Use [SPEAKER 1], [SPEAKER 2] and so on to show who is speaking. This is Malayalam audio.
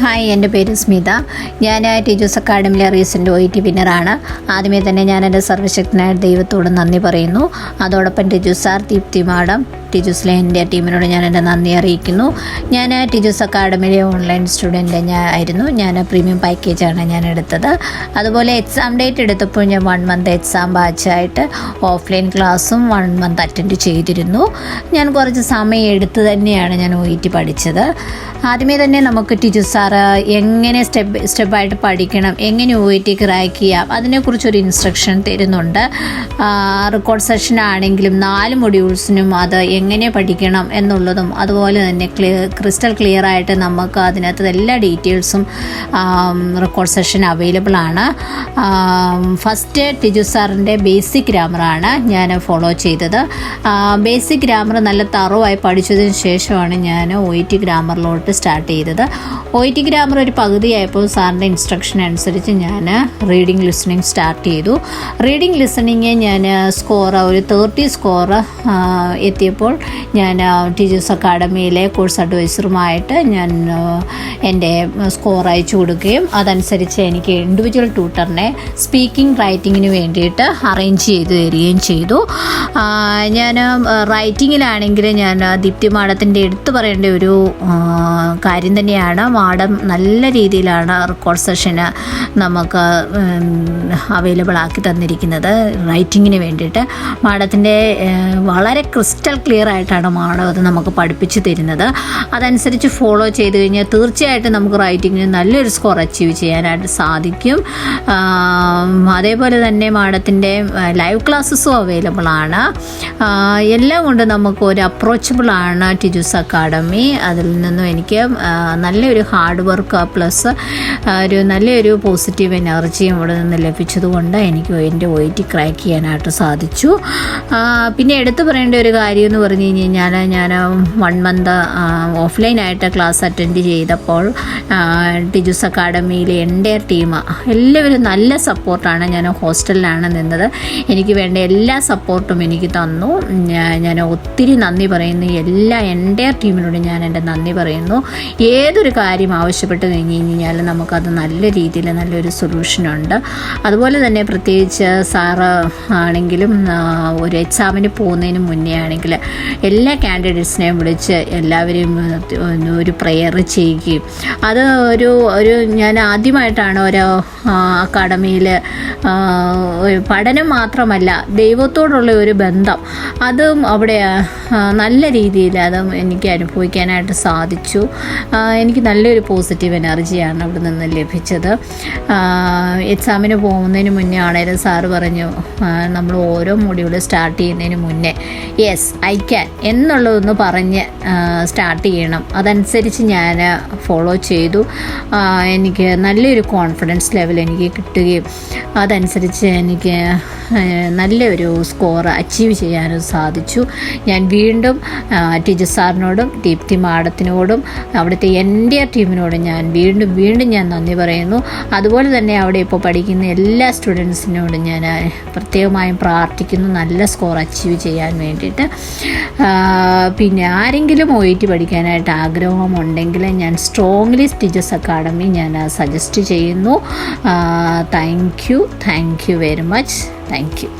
[SPEAKER 1] ഹായ്, എൻ്റെ പേര് സ്മിത. ഞാൻ ടീച്ചേഴ്സ് അക്കാഡമിയിലെ റീസെൻ്റ് OET വിന്നറാണ്. ആദ്യമേ തന്നെ ഞാൻ എൻ്റെ സർവ്വശക്തനായ ദൈവത്തോട് നന്ദി പറയുന്നു. അതോടൊപ്പം ടീച്ചേഴ്സ് സാർ, ദീപ്തി മാഡം, ടീച്ചേഴ്സിലെ എൻ്റെ ടീമിനോട് ഞാൻ എൻ്റെ നന്ദി അറിയിക്കുന്നു. ഞാൻ ടീച്ചേഴ്സ് അക്കാഡമിയിലെ ഓൺലൈൻ സ്റ്റുഡൻറ്റ് ആയിരുന്നു. ഞാൻ പ്രീമിയം പാക്കേജാണ് ഞാൻ എടുത്തത്. അതുപോലെ എക്സാം ഡേറ്റ് എടുത്തപ്പോൾ ഞാൻ 1 മന്ത് എക്സാം ബാച്ചായിട്ട് ഓഫ്ലൈൻ ക്ലാസ്സും 1 മന്ത് അറ്റൻഡ് ചെയ്തിരുന്നു. ഞാൻ കുറച്ച് സമയം എടുത്ത് തന്നെയാണ് ഞാൻ OET പഠിച്ചത്. ആദ്യമേ തന്നെ നമുക്ക് ടീച്ചേഴ്സ് സാറ് എങ്ങനെ സ്റ്റെപ്പായിട്ട് പഠിക്കണം, എങ്ങനെ OET ക്രാക്ക് ചെയ്യാം, അതിനെക്കുറിച്ചൊരു ഇൻസ്ട്രക്ഷൻ തരുന്നുണ്ട്. റെക്കോർഡ് സെഷൻ ആണെങ്കിലും 4 മൊഡ്യൂൾസിനും അത് എങ്ങനെ പഠിക്കണം എന്നുള്ളതും അതുപോലെ തന്നെ ക്രിസ്റ്റൽ ക്ലിയർ ആയിട്ട് നമുക്ക് അതിനകത്ത് എല്ലാ ഡീറ്റെയിൽസും റെക്കോർഡ് സെഷൻ അവൈലബിൾ ആണ്. ഫസ്റ്റ് ടീച്ചേഴ്സ് സാറിൻ്റെ ബേസിക് ഗ്രാമറാണ് ഞാൻ ഫോളോ ചെയ്തത്. ബേസിക് ഗ്രാമർ നല്ല തറവായി പഠിച്ചതിന് ശേഷമാണ് ഞാൻ OET ഗ്രാമറിലോട്ട് സ്റ്റാർട്ട് ചെയ്തത്. OET ഗ്രാമർ ഒരു പകുതിയായപ്പോൾ സാറിൻ്റെ ഇൻസ്ട്രക്ഷൻ അനുസരിച്ച് ഞാൻ റീഡിങ് ലിസണിങ് സ്റ്റാർട്ട് ചെയ്തു. റീഡിങ് ലിസണിങ് ഞാൻ ഒരു 30 സ്കോർ എത്തിയപ്പോൾ ഞാൻ ടീച്ചേഴ്സ് അക്കാഡമിയിലെ കോഴ്സ് അഡ്വൈസറുമായിട്ട് ഞാൻ എൻ്റെ സ്കോർ അയച്ചു കൊടുക്കുകയും അതനുസരിച്ച് എനിക്ക് ഇൻഡിവിജ്വൽ ട്യൂട്ടറിനെ സ്പീക്കിംഗ് റൈറ്റിങ്ങിന് വേണ്ടിയിട്ട് അറേഞ്ച് ചെയ്ത് തരികയും ചെയ്തു. ഞാൻ റൈറ്റിങ്ങിലാണെങ്കിൽ ഞാൻ ദീപ്തി മാഡത്തിൻ്റെ എടുത്തു പറയേണ്ട ഒരു കാര്യം തന്നെയാണ്. മാഡം നല്ല രീതിയിലാണ് റെക്കോർഡ് സെഷന് നമുക്ക് അവൈലബിൾ ആക്കി തന്നിരിക്കുന്നത്. റൈറ്റിങ്ങിന് വേണ്ടിയിട്ട് മാഡത്തിൻ്റെ വളരെ ക്രിസ്റ്റൽ ക്ലിയർ ആയിട്ടാണ് മാഡം അത് നമുക്ക് പഠിപ്പിച്ച് തരുന്നത്. അതനുസരിച്ച് ഫോളോ ചെയ്ത് കഴിഞ്ഞാൽ തീർച്ചയായിട്ടും നമുക്ക് റൈറ്റിങ്ങിന് നല്ലൊരു സ്കോർ അച്ചീവ് ചെയ്യാനായിട്ട് സാധിക്കും. അതേപോലെ തന്നെ മാഡത്തിൻ്റെ ലൈവ് ക്ലാസ്സസും അവൈലബിൾ ആണ്. എല്ലാം കൊണ്ട് നമുക്ക് ഒരു അപ്രോച്ചബിളാണ് ടീച്ചേഴ്സ് അക്കാഡമി. അതിൽ നിന്നും എനിക്ക് നല്ലൊരു ഹാർഡ് വർക്ക് പ്ലസ് ഒരു നല്ലൊരു പോസിറ്റീവ് എനർജിയും ഇവിടെ നിന്ന് ലഭിച്ചതുകൊണ്ട് എനിക്ക് എൻ്റെ OET ക്രാക്ക് ചെയ്യാനായിട്ട് സാധിച്ചു. പിന്നെ എടുത്തു പറയേണ്ട ഒരു കാര്യം എന്ന് പറഞ്ഞു കഴിഞ്ഞാൽ ഞാൻ 1 മന്ത് ഓഫ്ലൈനായിട്ട് ക്ലാസ് അറ്റൻഡ് ചെയ്തപ്പോൾ ടീച്ചേഴ്സ് അക്കാഡമിയിലെ എൻ്റെ ടീം എല്ലാവരും നല്ല സപ്പോർട്ടാണ്. ഞാൻ ഹോസ്റ്റലിലാണ് നിന്നത്. എനിക്ക് വേണ്ട എല്ലാ സപ്പോർട്ടും എനിക്ക് തന്നു. ഞാൻ ഒത്തിരി നന്ദി പറയുന്നു. എൻ്റെ ടീമിനോട് ഞാൻ എൻ്റെ നന്ദി പറയുന്നു. ഏതൊരു കാര്യം ആവശ്യപ്പെട്ട് കഴിഞ്ഞ് കഴിഞ്ഞാൽ നമുക്കത് നല്ല രീതിയിൽ നല്ലൊരു സൊല്യൂഷനുണ്ട്. അതുപോലെ തന്നെ പ്രത്യേകിച്ച് സാറ് ആണെങ്കിലും ഒരു എക്സാമിന് പോകുന്നതിന് മുന്നേ ആണെങ്കിൽ എല്ലാ കാൻഡിഡേറ്റ്സിനെയും വിളിച്ച് എല്ലാവരെയും ഒരു പ്രെയർ ചെയ്യുകയും അത് ഒരു ഞാൻ ആദ്യമായിട്ടാണ് ഒരു അക്കാഡമിയിൽ പഠനം മാത്രമല്ല ദൈവത്തോടുള്ള ഒരു ബന്ധം അതും അവിടെ നല്ല രീതിയിൽ അതും എനിക്ക് അനുഭവിക്കാനായിട്ട് സാധിച്ചു. എനിക്ക് നല്ലൊരു പോസിറ്റീവ് എനർജിയാണ് അവിടെ നിന്ന് ലഭിച്ചത്. എക്സാമിന് പോകുന്നതിന് മുന്നേ ആണെങ്കിലും സാറ് പറഞ്ഞു നമ്മൾ ഓരോ മൊഡ്യൂൾ സ്റ്റാർട്ട് ചെയ്യുന്നതിന് മുന്നേ യെസ് ഐ ക്യാൻ എന്നുള്ളതൊന്ന് പറഞ്ഞ് സ്റ്റാർട്ട് ചെയ്യണം. അതനുസരിച്ച് ഞാൻ ഫോളോ ചെയ്തു. എനിക്ക് നല്ലൊരു കോൺഫിഡൻസ് ലെവൽ എനിക്ക് കിട്ടുകയും അതനുസരിച്ച് എനിക്ക് നല്ലൊരു സ്കോർ അച്ചീവ് ചെയ്യാനും സാധിച്ചു. ഞാൻ വീണ്ടും ടീച്ചർ സാറിനോടും ദീപ്തി മാഡത്തിനോടും അവിടുത്തെ എൻ്റെ ടീമിനോടും ഞാൻ വീണ്ടും ഞാൻ നന്ദി പറയുന്നു. അതുപോലെ തന്നെ അവിടെ ഇപ്പോൾ പഠിക്കുന്ന എല്ലാ സ്റ്റുഡൻസിനോടും ഞാൻ പ്രത്യേകമായും പ്രാർത്ഥിക്കുന്നു നല്ല സ്കോർ അച്ചീവ് ചെയ്യാൻ വേണ്ടിയിട്ട്. പിന്നെ ആരെങ്കിലും OET പഠിക്കാനായിട്ട് ആഗ്രഹമുണ്ടെങ്കിൽ ഞാൻ സ്ട്രോങ്ലി ടീച്ചേഴ്സ് അക്കാഡമി ഞാൻ സജസ്റ്റ് ചെയ്യുന്നു. Thank you very much. Thank you.